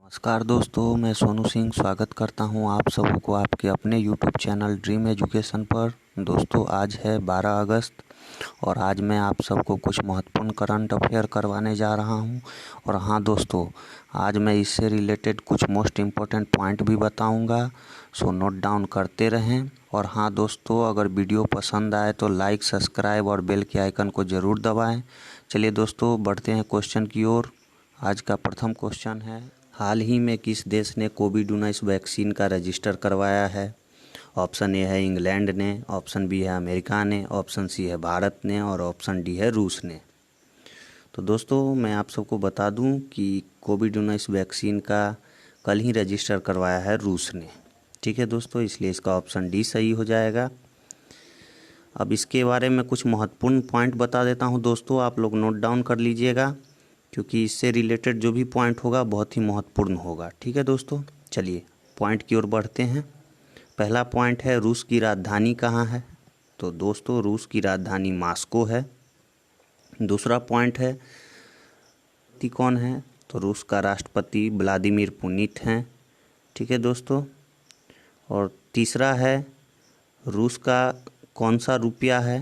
नमस्कार दोस्तों, मैं सोनू सिंह स्वागत करता हूं आप सबों को आपके अपने यूट्यूब चैनल ड्रीम एजुकेशन पर। दोस्तों, आज है 12 अगस्त और आज मैं आप सबको कुछ महत्वपूर्ण करंट अफेयर करवाने जा रहा हूं। और हाँ दोस्तों, आज मैं इससे रिलेटेड कुछ मोस्ट इम्पोर्टेंट पॉइंट भी बताऊंगा, सो नोट डाउन करते रहें। और हाँ दोस्तों, अगर वीडियो पसंद आए तो लाइक, सब्सक्राइब और बेल के आइकन को ज़रूर दबाएँ। चलिए दोस्तों, बढ़ते हैं क्वेश्चन की ओर। आज का प्रथम क्वेश्चन है, हाल ही में किस देश ने कोविड-19 वैक्सीन का रजिस्टर करवाया है? ऑप्शन ए है इंग्लैंड ने, ऑप्शन बी है अमेरिका ने, ऑप्शन सी है भारत ने और ऑप्शन डी है रूस ने। तो दोस्तों, मैं आप सबको बता दूं कि कोविड-19 वैक्सीन का कल ही रजिस्टर करवाया है रूस ने। ठीक है दोस्तों, इसलिए इसका ऑप्शन डी सही हो जाएगा। अब इसके बारे में कुछ महत्वपूर्ण पॉइंट बता देता हूं दोस्तों, आप लोग नोट डाउन कर लीजिएगा, क्योंकि इससे रिलेटेड जो भी पॉइंट होगा बहुत ही महत्वपूर्ण होगा। ठीक है दोस्तों, चलिए पॉइंट की ओर बढ़ते हैं। पहला पॉइंट है, रूस की राजधानी कहाँ है? तो दोस्तों, रूस की राजधानी मॉस्को है। दूसरा पॉइंट है, कौन है? तो रूस का राष्ट्रपति व्लादिमीर पुतिन हैं। ठीक है दोस्तों, और तीसरा है, रूस का कौन सा रुपया है,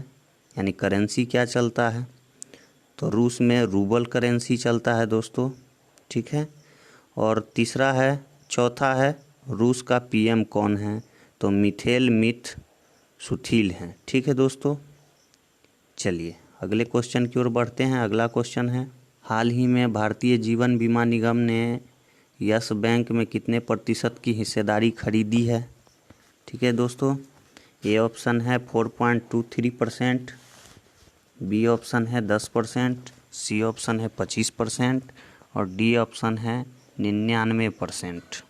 यानी करेंसी क्या चलता है? तो रूस में रूबल करेंसी चलता है दोस्तों। ठीक है, और तीसरा है, चौथा है, रूस का पीएम कौन है? तो मिखेल मिशुस्तिन हैं। ठीक है दोस्तों, चलिए अगले क्वेश्चन की ओर बढ़ते हैं। अगला क्वेश्चन है, हाल ही में भारतीय जीवन बीमा निगम ने यस बैंक में कितने प्रतिशत की हिस्सेदारी खरीदी है? ठीक है दोस्तों, ए ऑप्शन है 4.23%, बी ऑप्शन है 10%, सी ऑप्शन है 25% और डी ऑप्शन है 99%।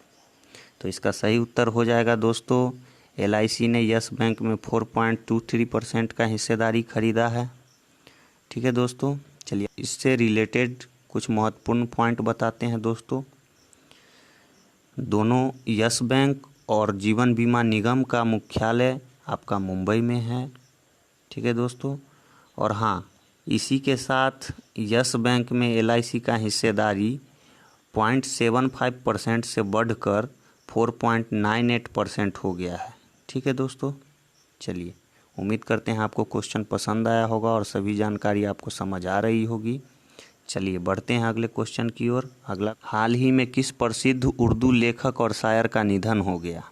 तो इसका सही उत्तर हो जाएगा दोस्तों, LIC ने यस बैंक में 4.23% का हिस्सेदारी खरीदा है। ठीक है दोस्तों, चलिए इससे रिलेटेड कुछ महत्वपूर्ण पॉइंट बताते हैं दोस्तों। दोनों यस बैंक और जीवन बीमा निगम का मुख्यालय आपका मुंबई में है। ठीक है दोस्तों, और हाँ, इसी के साथ यस बैंक में LIC का हिस्सेदारी 0.75% से बढ़कर 4.98% हो गया है। ठीक है दोस्तों, चलिए उम्मीद करते हैं आपको क्वेश्चन पसंद आया होगा और सभी जानकारी आपको समझ आ रही होगी। चलिए बढ़ते हैं अगले क्वेश्चन की ओर। अगला, हाल ही में किस प्रसिद्ध उर्दू लेखक और शायर का निधन हो गया?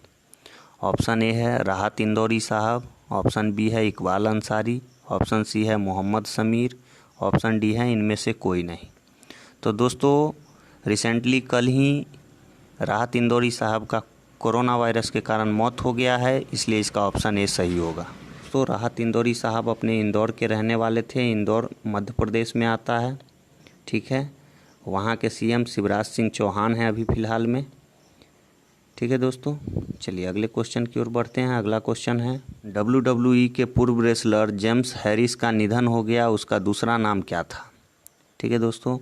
ऑप्शन ए है राहत इंदौरी साहब, ऑप्शन बी है इकबाल अंसारी, ऑप्शन सी है मोहम्मद समीर, ऑप्शन डी है इनमें से कोई नहीं। तो दोस्तों, रिसेंटली कल ही राहत इंदौरी साहब का कोरोना वायरस के कारण मौत हो गया है, इसलिए इसका ऑप्शन ए सही होगा। तो राहत इंदौरी साहब अपने इंदौर के रहने वाले थे। इंदौर मध्य प्रदेश में आता है। ठीक है, वहाँ के CM शिवराज सिंह चौहान हैं अभी फ़िलहाल में। ठीक है दोस्तों, चलिए अगले क्वेश्चन की ओर बढ़ते हैं। अगला क्वेश्चन है, WWE के पूर्व रेसलर जेम्स हैरिस का निधन हो गया, उसका दूसरा नाम क्या था? ठीक है दोस्तों,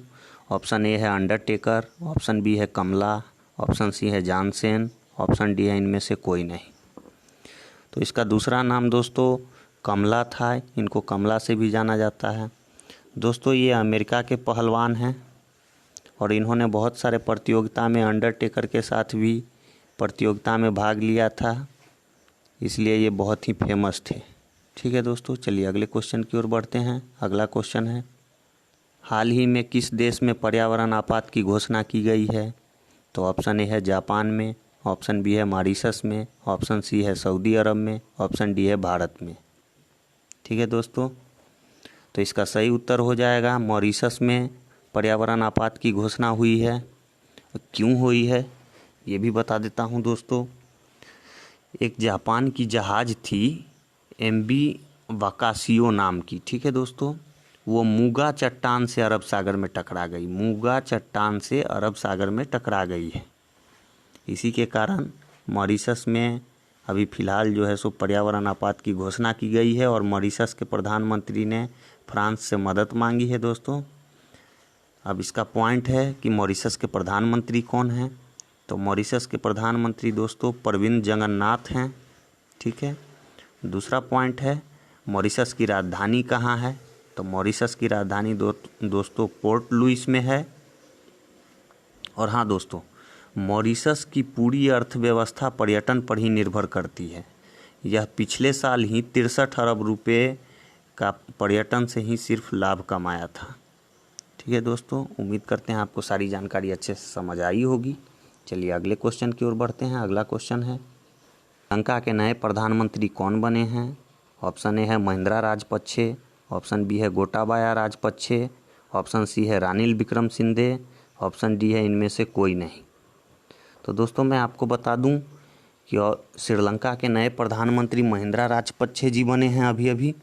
ऑप्शन ए है अंडरटेकर, ऑप्शन बी है कमला, ऑप्शन सी है जानसेन, ऑप्शन डी है इनमें से कोई नहीं। तो इसका दूसरा नाम दोस्तों कमला था। इनको कमला से भी जाना जाता है। दोस्तों, ये अमेरिका के पहलवान हैं और इन्होंने बहुत सारे प्रतियोगिता में अंडरटेकर के साथ भी प्रतियोगिता में भाग लिया था, इसलिए ये बहुत ही फेमस थे। ठीक है दोस्तों, चलिए अगले क्वेश्चन की ओर बढ़ते हैं। अगला क्वेश्चन है, हाल ही में किस देश में पर्यावरण आपात की घोषणा की गई है? तो ऑप्शन ए है जापान में, ऑप्शन बी है मॉरिशस में, ऑप्शन सी है सऊदी अरब में, ऑप्शन डी है भारत में। ठीक है दोस्तों, तो इसका सही उत्तर हो जाएगा मॉरिशस में पर्यावरण आपात की घोषणा हुई है। क्यों हुई है ये भी बता देता हूँ दोस्तों। एक जापान की जहाज़ थी MV वाकाशियो नाम की। ठीक है दोस्तों, वो मूगा चट्टान से अरब सागर में टकरा गई। मूगा चट्टान से अरब सागर में टकरा गई है। इसी के कारण मॉरिशस में अभी फ़िलहाल जो है सो पर्यावरण आपात की घोषणा की गई है और मॉरिशस के प्रधानमंत्री ने फ्रांस से मदद मांगी है दोस्तों। अब इसका पॉइंट है कि मॉरिशस के प्रधानमंत्री कौन हैं? तो मॉरिशस के प्रधानमंत्री दोस्तों प्रविंद जगन्नाथ हैं। ठीक है, दूसरा पॉइंट है, मॉरिशस की राजधानी कहाँ है? तो मॉरिशस की राजधानी दोस्तों पोर्ट लुइस में है। और हाँ दोस्तों, मॉरिशस की पूरी अर्थव्यवस्था पर्यटन पर ही निर्भर करती है। यह पिछले साल ही 63 अरब रुपये का पर्यटन से ही सिर्फ लाभ कमाया था। ठीक है दोस्तों, उम्मीद करते हैं आपको सारी जानकारी अच्छे से समझ आई होगी। चलिए अगले क्वेश्चन की ओर बढ़ते हैं। अगला क्वेश्चन है, श्रीलंका के नए प्रधानमंत्री कौन बने हैं? ऑप्शन ए है महिंद्रा राजपक्षे, ऑप्शन बी है गोटाबाया राजपक्षे, ऑप्शन सी है रानिल विक्रमसिंघे, ऑप्शन डी है इनमें से कोई नहीं। तो दोस्तों मैं आपको बता दूं कि श्रीलंका के नए प्रधानमंत्री महिंद्रा राजपक्षे जी बने हैं अभी अभी।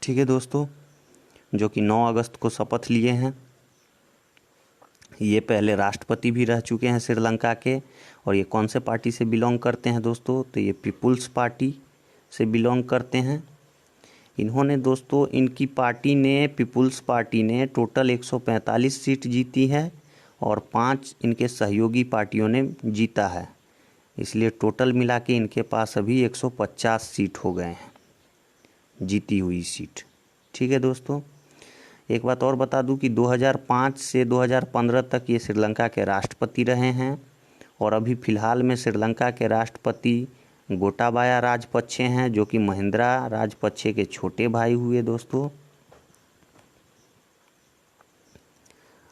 ठीक है दोस्तों, जो कि 9 अगस्त को शपथ लिए हैं। ये पहले राष्ट्रपति भी रह चुके हैं श्रीलंका के। और ये कौन से पार्टी से बिलोंग करते हैं दोस्तों? तो ये पीपुल्स पार्टी से बिलोंग करते हैं। इन्होंने दोस्तों, इनकी पार्टी ने, पीपुल्स पार्टी ने टोटल 145 सीट जीती है और 5 इनके सहयोगी पार्टियों ने जीता है। इसलिए टोटल मिला के इनके पास अभी 150 सीट हो गए हैं, जीती हुई सीट। ठीक है दोस्तों, एक बात और बता दूं कि 2005 से 2015 तक ये श्रीलंका के राष्ट्रपति रहे हैं। और अभी फ़िलहाल में श्रीलंका के राष्ट्रपति गोटाबाया राजपक्षे हैं, जो कि महिंद्रा राजपक्षे के छोटे भाई हुए दोस्तों।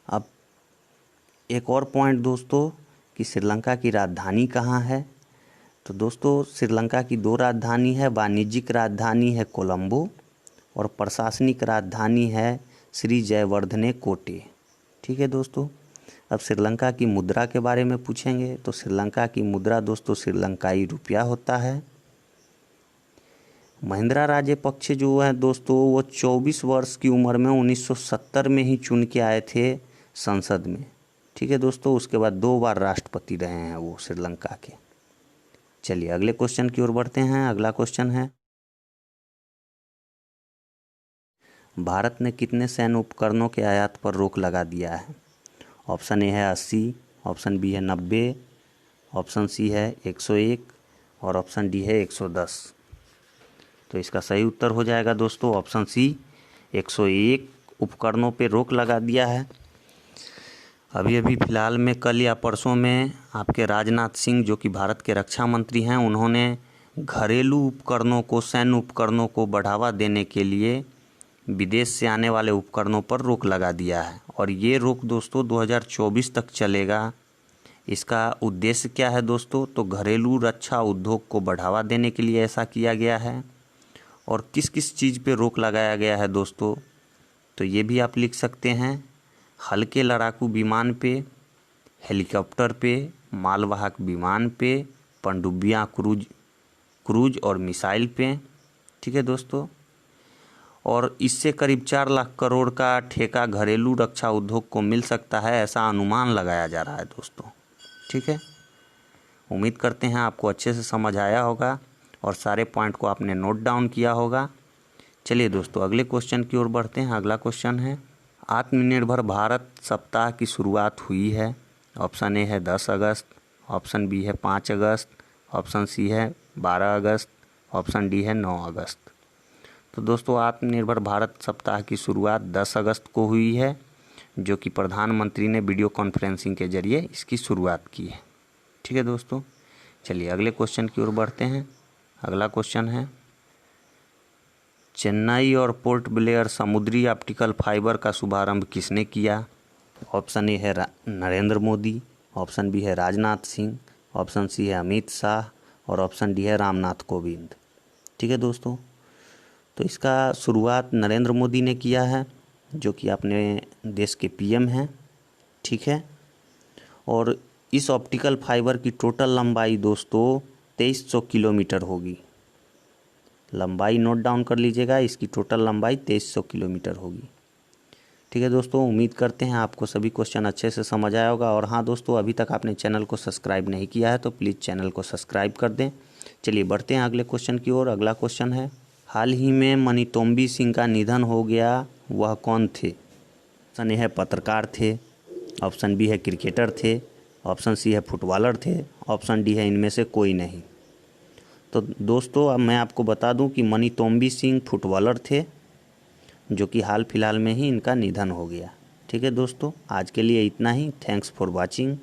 अब एक और पॉइंट दोस्तों कि श्रीलंका की राजधानी कहाँ है? तो दोस्तों श्रीलंका की 2 राजधानी है। वाणिज्यिक राजधानी है कोलंबो और प्रशासनिक राजधानी है श्री जयवर्धने कोटे। ठीक है दोस्तों, अब श्रीलंका की मुद्रा के बारे में पूछेंगे तो श्रीलंका की मुद्रा दोस्तों श्रीलंकाई रुपया होता है। महिंद्रा राजपक्षे जो है दोस्तों, वो 24 वर्ष की उम्र में 1970 में ही चुन के आए थे संसद में। ठीक है दोस्तों, उसके बाद 2 बार राष्ट्रपति रहे हैं वो श्रीलंका के। चलिए अगले क्वेश्चन की ओर बढ़ते हैं। अगला क्वेश्चन है, भारत ने कितने सैन्य उपकरणों के आयात पर रोक लगा दिया है? ऑप्शन ए है 80, ऑप्शन बी है 90, ऑप्शन सी है 101 और ऑप्शन डी है 110। तो इसका सही उत्तर हो जाएगा दोस्तों ऑप्शन सी, 101 उपकरणों पे रोक लगा दिया है। अभी अभी फ़िलहाल में कल या परसों में आपके राजनाथ सिंह, जो कि भारत के रक्षा मंत्री हैं, उन्होंने घरेलू उपकरणों को, सैन्य उपकरणों को बढ़ावा देने के लिए विदेश से आने वाले उपकरणों पर रोक लगा दिया है। और ये रोक दोस्तों 2024 तक चलेगा। इसका उद्देश्य क्या है दोस्तों? तो घरेलू रक्षा उद्योग को बढ़ावा देने के लिए ऐसा किया गया है। और किस किस चीज़ पे रोक लगाया गया है दोस्तों? तो ये भी आप लिख सकते हैं, हल्के लड़ाकू विमान पे, हेलीकॉप्टर पे, मालवाहक विमान पे, पनडुब्बियाँ, क्रूज और मिसाइल पे। ठीक है दोस्तों, और इससे करीब 4 लाख करोड़ का ठेका घरेलू रक्षा उद्योग को मिल सकता है, ऐसा अनुमान लगाया जा रहा है दोस्तों। ठीक है, उम्मीद करते हैं आपको अच्छे से समझ आया होगा और सारे पॉइंट को आपने नोट डाउन किया होगा। चलिए दोस्तों अगले क्वेश्चन की ओर बढ़ते हैं। अगला क्वेश्चन है, आत्मनिर्भर भारत सप्ताह की शुरुआत हुई है। ऑप्शन ए है 10 अगस्त, ऑप्शन बी है 5 अगस्त, ऑप्शन सी है 12 अगस्त, ऑप्शन डी है 9 अगस्त। तो दोस्तों आत्मनिर्भर भारत सप्ताह की शुरुआत 10 अगस्त को हुई है, जो कि प्रधानमंत्री ने वीडियो कॉन्फ्रेंसिंग के जरिए इसकी शुरुआत की है। ठीक है दोस्तों, चलिए अगले क्वेश्चन की ओर बढ़ते हैं। अगला क्वेश्चन है, चेन्नई और पोर्ट ब्लेयर समुद्री ऑप्टिकल फाइबर का शुभारंभ किसने किया? ऑप्शन ए है नरेंद्र मोदी, ऑप्शन बी है राजनाथ सिंह, ऑप्शन सी है अमित शाह और ऑप्शन डी है रामनाथ कोविंद। ठीक है दोस्तों, तो इसका शुरुआत नरेंद्र मोदी ने किया है, जो कि अपने देश के पीएम हैं। ठीक है, और इस ऑप्टिकल फाइबर की टोटल लंबाई दोस्तों 2300 किलोमीटर होगी। लंबाई नोट डाउन कर लीजिएगा, इसकी टोटल लंबाई 2300 किलोमीटर होगी। ठीक है दोस्तों, उम्मीद करते हैं आपको सभी क्वेश्चन अच्छे से समझ आया होगा। और हाँ दोस्तों, अभी तक आपने चैनल को सब्सक्राइब नहीं किया है तो प्लीज़ चैनल को सब्सक्राइब कर दें। चलिए बढ़ते हैं अगले क्वेश्चन की ओर। अगला क्वेश्चन है, हाल ही में मनीतोम्बी सिंह का निधन हो गया, वह कौन थे? ऑप्शन ए है पत्रकार थे, ऑप्शन बी है क्रिकेटर थे, ऑप्शन सी है फुटबॉलर थे, ऑप्शन डी है इनमें से कोई नहीं। तो दोस्तों अब मैं आपको बता दूं कि मनीतोम्बी सिंह फुटबॉलर थे, जो कि हाल फिलहाल में ही इनका निधन हो गया। ठीक है दोस्तों, आज के लिए इतना ही। Thanks for watching.